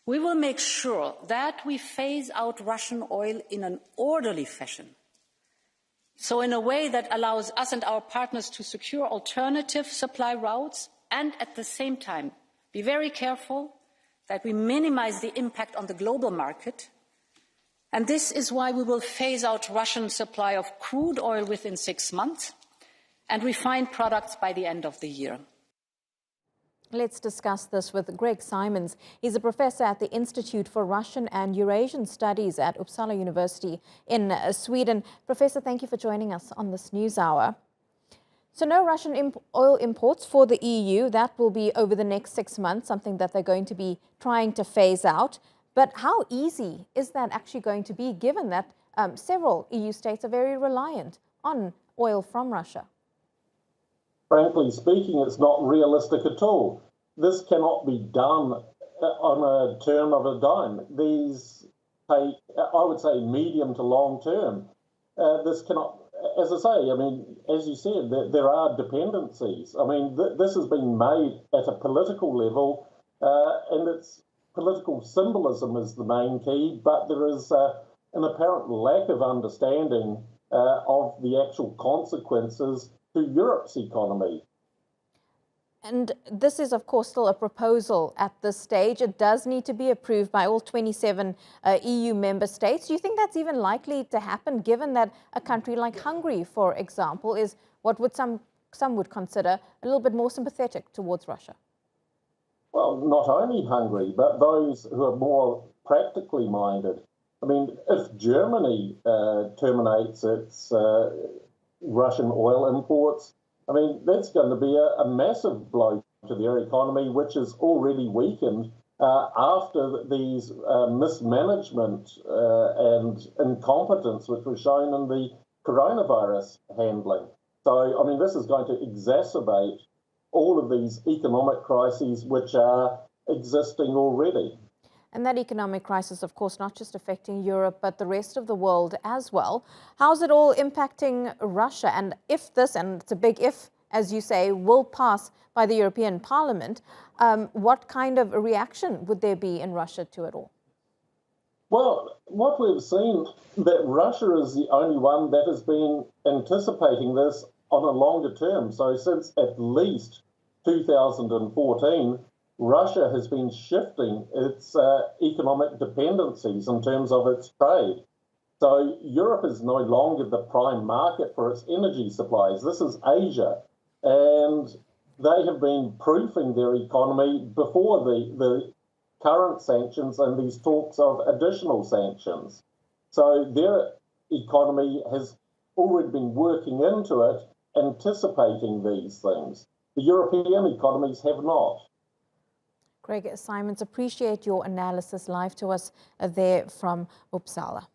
We will make sure that we phase out Russian oil in an orderly fashion, so in a way that allows us and our partners to secure alternative supply routes and at the same time be very careful that we minimize the impact on the global market. And this is why we will phase out Russian supply of crude oil within 6 months and refined products by the end of the year. Let's discuss this with Greg Simons. He's a professor at the Institute for Russian and Eurasian Studies at Uppsala University in Sweden. Professor, thank you for joining us on this news hour. So no Russian oil imports for the EU. That will be over the next 6 months, something that they're going to be trying to phase out. But how easy is that actually going to be, given that several EU states are very reliant on oil from Russia? Frankly speaking, it's not realistic at all. This cannot be done on a turn of a dime. These take, I would say, medium to long term. This cannot, as I say, I mean, as you said, there are dependencies. I mean, this has been made at a political level, and its political symbolism is the main key, but there is an apparent lack of understanding of the actual consequences to Europe's economy. And this is, of course, still a proposal at this stage. It does need to be approved by all 27 EU member states. Do you think that's even likely to happen, given that a country like Hungary, for example, is what would some would consider a little bit more sympathetic towards Russia? Well, not only Hungary, but those who are more practically minded. I mean, if Germany terminates its Russian oil imports, I mean, that's going to be a massive blow to their economy, which is already weakened after these mismanagement and incompetence which was shown in the coronavirus handling. So, I mean, this is going to exacerbate all of these economic crises which are existing already. And that economic crisis, of course, not just affecting Europe, but the rest of the world as well. How's it all impacting Russia? And if this, and it's a big if, as you say, will pass by the European Parliament, what kind of a reaction would there be in Russia to it all? Well, what we've seen, that Russia is the only one that has been anticipating this on a longer term. So since at least 2014, Russia has been shifting its economic dependencies in terms of its trade. So Europe is no longer the prime market for its energy supplies. This is Asia. And they have been proofing their economy before the current sanctions and these talks of additional sanctions. So their economy has already been working into it, anticipating these things. The European economies have not. Greg Simons, appreciate your analysis live to us there from Uppsala.